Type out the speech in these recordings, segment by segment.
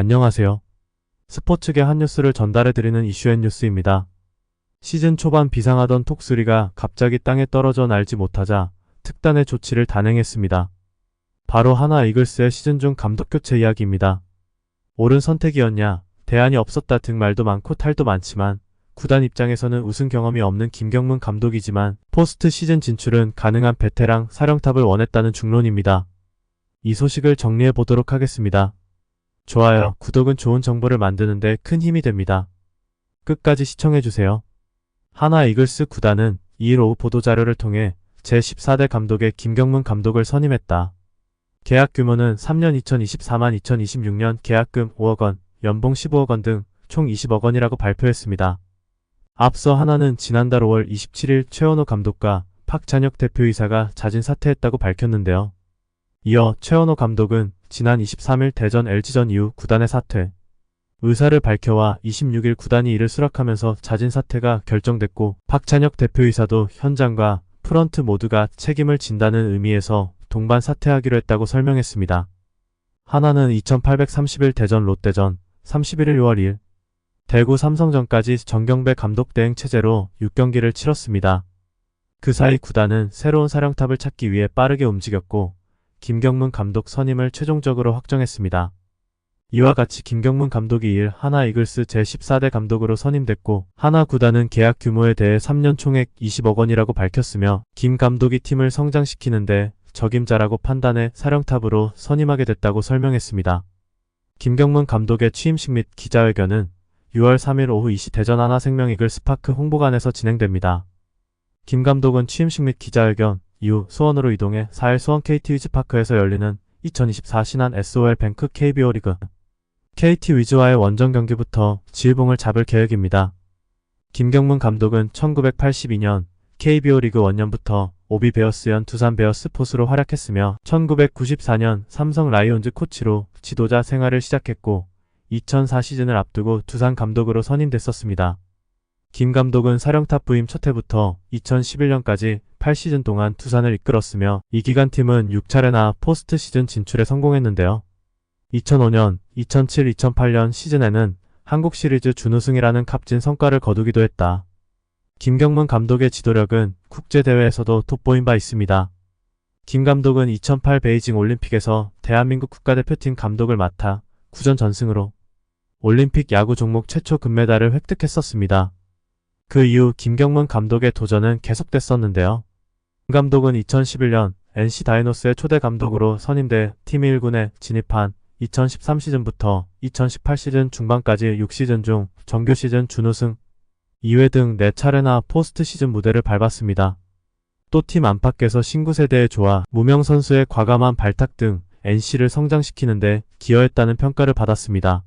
안녕하세요. 스포츠계 핫뉴스를 전달해드리는 이슈앤뉴스입니다. 시즌 초반 비상하던 톡3가 갑자기 땅에 떨어져 날지 못하자 특단의 조치를 단행했습니다. 바로 하나 이글스의 시즌 중 감독 교체 이야기입니다. 옳은 선택이었냐, 대안이 없었다 등 말도 많고 탈도 많지만 구단 입장에서는 우승 경험이 없는 김경문 감독이지만 포스트 시즌 진출은 가능한 베테랑 사령탑을 원했다는 중론입니다. 이 소식을 정리해 보도록 하겠습니다. 좋아요, 구독은 좋은 정보를 만드는데 큰 힘이 됩니다. 끝까지 시청해주세요. 하나 이글스 구단은 2일 오후 보도자료를 통해 제14대 감독의 김경문 감독을 선임했다. 계약 규모는 3년 2024만 2026년 계약금 5억 원, 연봉 15억 원 등 총 20억 원이라고 발표했습니다. 앞서 하나는 지난달 5월 27일 최원호 감독과 박찬혁 대표이사가 자진 사퇴했다고 밝혔는데요. 이어 최원호 감독은 지난 23일 대전 LG전 이후 구단의 사퇴 의사를 밝혀와 26일 구단이 이를 수락하면서 자진 사퇴가 결정됐고 박찬혁 대표이사도 현장과 프런트 모두가 책임을 진다는 의미에서 동반 사퇴하기로 했다고 설명했습니다. 하나는 2830일 대전 롯데전, 31일 6월 2일 대구 삼성전까지 정경배 감독 대행 체제로 6경기를 치렀습니다. 그 사이 구단은 새로운 사령탑을 찾기 위해 빠르게 움직였고 김경문 감독 선임을 최종적으로 확정했습니다. 이와 같이 김경문 감독이 2일 하나 이글스 제14대 감독으로 선임됐고 하나 구단은 계약 규모에 대해 3년 총액 20억 원이라고 밝혔으며 김 감독이 팀을 성장시키는데 적임자라고 판단해 사령탑으로 선임하게 됐다고 설명했습니다. 김경문 감독의 취임식 및 기자회견은 6월 3일 오후 2시 대전 하나생명 이글 스파크 홍보관에서 진행됩니다. 김 감독은 취임식 및 기자회견 이후 수원으로 이동해 4일 수원 KT 위즈파크에서 열리는 2024 신한 SOL뱅크 KBO 리그 KT 위즈와의 원정 경기부터 지휘봉을 잡을 계획입니다. 김경문 감독은 1982년 KBO 리그 원년부터 오비 베어스연 두산 베어스 포수로 활약했으며 1994년 삼성 라이온즈 코치로 지도자 생활을 시작했고 2004 시즌을 앞두고 두산 감독으로 선임됐었습니다. 김 감독은 사령탑 부임 첫 해부터 2011년까지 8시즌 동안 두산을 이끌었으며 이 기간 팀은 6차례나 포스트 시즌 진출에 성공했는데요. 2005년, 2007, 2008년 시즌에는 한국 시리즈 준우승이라는 값진 성과를 거두기도 했다. 김경문 감독의 지도력은 국제대회에서도 돋보인 바 있습니다. 김 감독은 2008 베이징 올림픽에서 대한민국 국가대표팀 감독을 맡아 9전 전승으로 올림픽 야구 종목 최초 금메달을 획득했었습니다. 그 이후 김경문 감독의 도전은 계속됐었는데요. 김 감독은 2011년 NC 다이노스의 초대 감독으로 선임돼 팀 1군에 진입한 2013 시즌부터 2018 시즌 중반까지 6시즌 중 정규 시즌 준우승 2회 등 4차례나 포스트 시즌 무대를 밟았습니다. 또 팀 안팎에서 신구 세대의 조화, 무명 선수의 과감한 발탁 등 NC를 성장시키는데 기여했다는 평가를 받았습니다.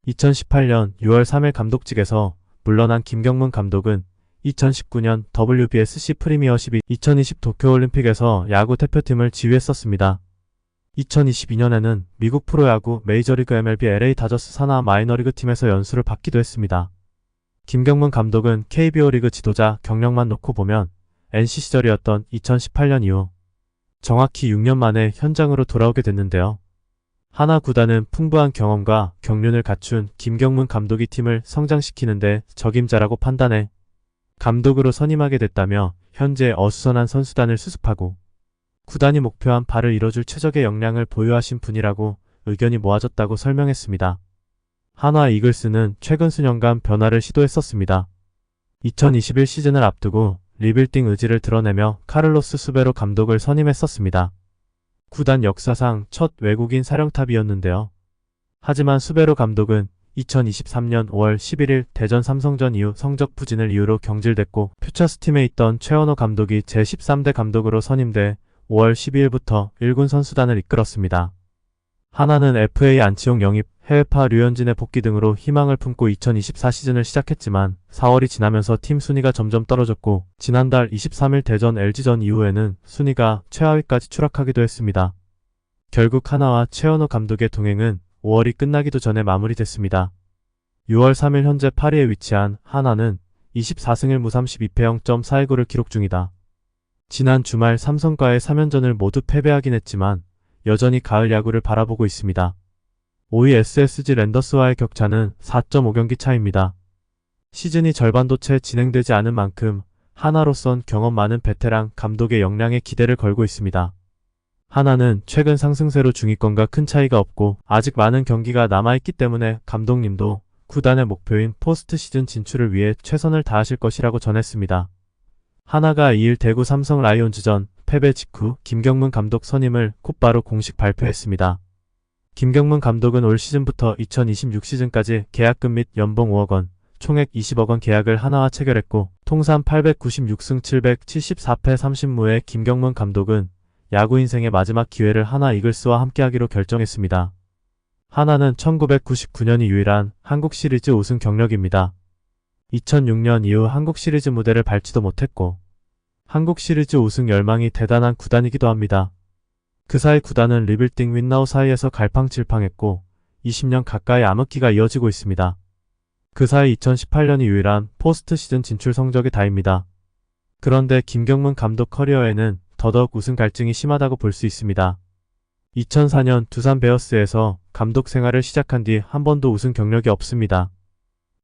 2018년 6월 3일 감독직에서 물러난 김경문 감독은 2019년 WBSC 프리미어십 2020 도쿄올림픽에서 야구 대표팀을 지휘했었습니다. 2022년에는 미국 프로야구 메이저리그 MLB LA 다저스 산하 마이너리그 팀에서 연수를 받기도 했습니다. 김경문 감독은 KBO 리그 지도자 경력만 놓고 보면 NC 시절이었던 2018년 이후 정확히 6년 만에 현장으로 돌아오게 됐는데요. 하나 구단은 풍부한 경험과 경륜을 갖춘 김경문 감독이 팀을 성장시키는데 적임자라고 판단해 감독으로 선임하게 됐다며 현재 어수선한 선수단을 수습하고 구단이 목표한 바를 이뤄줄 최적의 역량을 보유하신 분이라고 의견이 모아졌다고 설명했습니다. 하나 이글스는 최근 수년간 변화를 시도했었습니다. 2021 시즌을 앞두고 리빌딩 의지를 드러내며 카를로스 수베로 감독을 선임했었습니다. 구단 역사상 첫 외국인 사령탑이었는데요. 하지만 수베로 감독은 2023년 5월 11일 대전 삼성전 이후 성적 부진을 이유로 경질됐고 퓨처스 팀에 있던 최원호 감독이 제13대 감독으로 선임돼 5월 12일부터 1군 선수단을 이끌었습니다. 하나는 FA 안치홍 영입, 해외파 류현진의 복귀 등으로 희망을 품고 2024 시즌을 시작했지만 4월이 지나면서 팀 순위가 점점 떨어졌고 지난달 23일 대전 LG전 이후에는 순위가 최하위까지 추락하기도 했습니다. 결국 하나와 최원호 감독의 동행은 5월이 끝나기도 전에 마무리됐습니다. 6월 3일 현재 8위에 위치한 하나는 24승 1무 32패 0.419를 기록 중이다. 지난 주말 삼성과의 3연전을 모두 패배하긴 했지만 여전히 가을 야구를 바라보고 있습니다. 5위 SSG 랜더스와의 격차는 4.5경기 차입니다. 시즌이 절반도 채 진행되지 않은 만큼 하나로선 경험 많은 베테랑 감독의 역량에 기대를 걸고 있습니다. 하나는 최근 상승세로 중위권과 큰 차이가 없고 아직 많은 경기가 남아있기 때문에 감독님도 구단의 목표인 포스트 시즌 진출을 위해 최선을 다하실 것이라고 전했습니다. 하나가 2일 대구 삼성 라이온즈전 패배 직후 김경문 감독 선임을 곧바로 공식 발표했습니다. 김경문 감독은 올 시즌부터 2026 시즌까지 계약금 및 연봉 5억 원, 총액 20억 원 계약을 하나와 체결했고 통산 896승 774패 30무의 김경문 감독은 야구 인생의 마지막 기회를 하나 이글스와 함께하기로 결정했습니다. 하나는 1999년이 유일한 한국 시리즈 우승 경력입니다. 2006년 이후 한국 시리즈 무대를 밟지도 못했고 한국 시리즈 우승 열망이 대단한 구단이기도 합니다. 그 사이 구단은 리빌딩 윈나우 사이에서 갈팡질팡했고 20년 가까이 암흑기가 이어지고 있습니다. 그 사이 2018년이 유일한 포스트 시즌 진출 성적이 다입니다. 그런데 김경문 감독 커리어에는 더더욱 우승 갈증이 심하다고 볼 수 있습니다. 2004년 두산 베어스에서 감독 생활을 시작한 뒤 한 번도 우승 경력이 없습니다.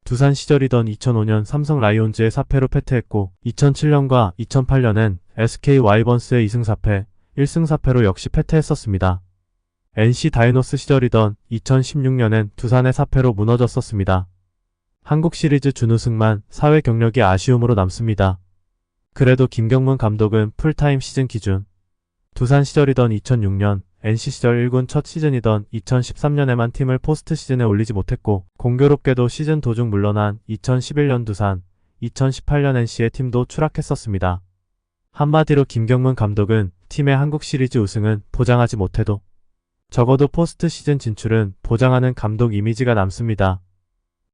두산 시절이던 2005년 삼성 라이온즈의 4패로 패퇴했고 2007년과 2008년엔 SK 와이번스의 2승 4패, 1승 4패로 역시 패퇴했었습니다. NC 다이노스 시절이던 2016년엔 두산의 4패로 무너졌었습니다. 한국 시리즈 준우승만 4회 경력이 아쉬움으로 남습니다. 그래도 김경문 감독은 풀타임 시즌 기준 두산 시절이던 2006년, NC 시절 1군 첫 시즌이던 2013년에만 팀을 포스트 시즌에 올리지 못했고 공교롭게도 시즌 도중 물러난 2011년 두산, 2018년 NC의 팀도 추락했었습니다. 한마디로 김경문 감독은 팀의 한국 시리즈 우승은 보장하지 못해도 적어도 포스트 시즌 진출은 보장하는 감독 이미지가 남습니다.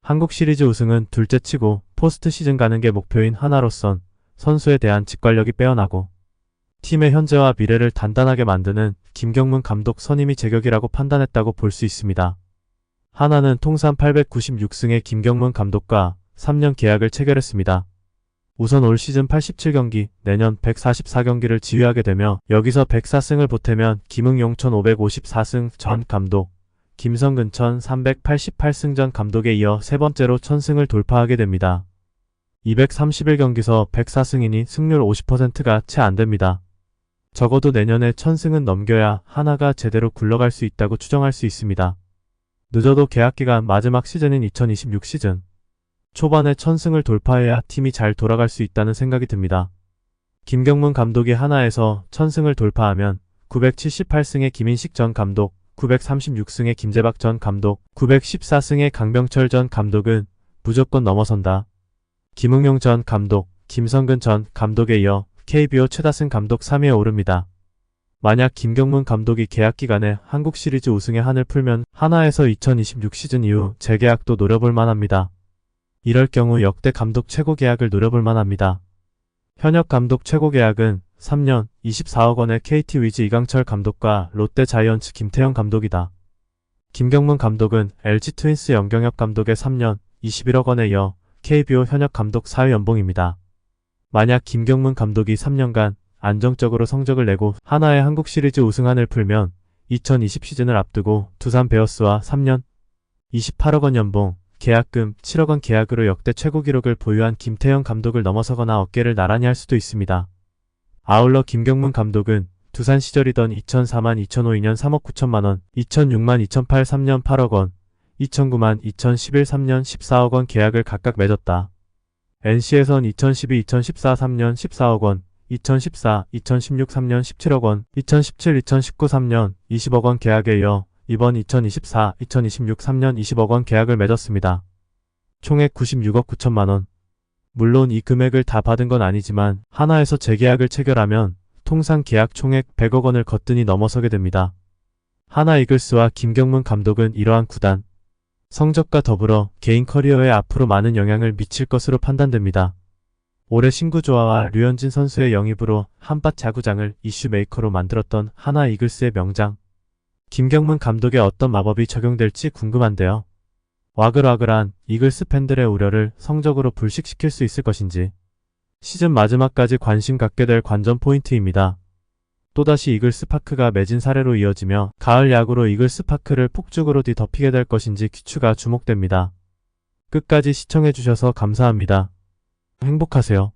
한국 시리즈 우승은 둘째치고 포스트 시즌 가는 게 목표인 하나로선 선수에 대한 직관력이 빼어나고 팀의 현재와 미래를 단단하게 만드는 김경문 감독 선임이 제격이라고 판단했다고 볼 수 있습니다. 하나는 통산 896승의 김경문 감독과 3년 계약을 체결했습니다. 우선 올 시즌 87경기, 내년 144경기를 지휘하게 되며 여기서 104승을 보태면 김응용 1554승 전 감독, 김성근 1388승 전 감독에 이어 세 번째로 1000승을 돌파하게 됩니다. 231경기서 104승이니 승률 50%가 채 안됩니다. 적어도 내년에 1000승은 넘겨야 하나가 제대로 굴러갈 수 있다고 추정할 수 있습니다. 늦어도 계약기간 마지막 시즌인 2026 시즌 초반에 1000승을 돌파해야 팀이 잘 돌아갈 수 있다는 생각이 듭니다. 김경문 감독이 하나에서 1000승을 돌파하면 978승의 김인식 전 감독, 936승의 김재박 전 감독, 914승의 강병철 전 감독은 무조건 넘어선다. 김응용 전 감독, 김성근 전 감독에 이어 KBO 최다승 감독 3위에 오릅니다. 만약 김경문 감독이 계약 기간에 한국 시리즈 우승의 한을 풀면 하나에서 2026 시즌 이후 재계약도 노려볼 만합니다. 이럴 경우 역대 감독 최고 계약을 노려볼 만합니다. 현역 감독 최고 계약은 3년 24억 원의 KT 위즈 이강철 감독과 롯데 자이언츠 김태형 감독이다. 김경문 감독은 LG 트윈스 염경엽 감독의 3년 21억 원에 이어 KBO 현역 감독 4위 연봉입니다. 만약 김경문 감독이 3년간 안정적으로 성적을 내고 하나의 한국 시리즈 우승한을 풀면 2020 시즌을 앞두고 두산 베어스와 3년 28억 원 연봉, 계약금 7억 원 계약으로 역대 최고 기록을 보유한 김태형 감독을 넘어서거나 어깨를 나란히 할 수도 있습니다. 아울러 김경문 감독은 두산 시절이던 2004만 2005 2년 3억 9천만 원, 2006만 2008 3년 8억 원, 2009만 2011 3년 14억 원 계약을 각각 맺었다. NC에선 2012, 2014 3년 14억 원, 2014, 2016 3년 17억 원, 2017, 2019 3년 20억 원 계약에 이어 이번 2024, 2026 3년 20억 원 계약을 맺었습니다. 총액 96억 9천만 원. 물론 이 금액을 다 받은 건 아니지만 하나에서 재계약을 체결하면 통상 계약 총액 100억 원을 거뜬히 넘어서게 됩니다. 하나 이글스와 김경문 감독은 이러한 구단 성적과 더불어 개인 커리어에 앞으로 많은 영향을 미칠 것으로 판단됩니다. 올해 신구 조아와 류현진 선수의 영입으로 한밭 자구장을 이슈 메이커로 만들었던 하나 이글스의 명장 김경문 감독의 어떤 마법이 적용될지 궁금한데요. 와글와글한 이글스 팬들의 우려를 성적으로 불식시킬 수 있을 것인지 시즌 마지막까지 관심 갖게 될 관전 포인트입니다. 또다시 이글스파크가 매진 사례로 이어지며 가을 야구로 이글스파크를 폭죽으로 뒤덮이게 될 것인지 귀추가 주목됩니다. 끝까지 시청해주셔서 감사합니다. 행복하세요.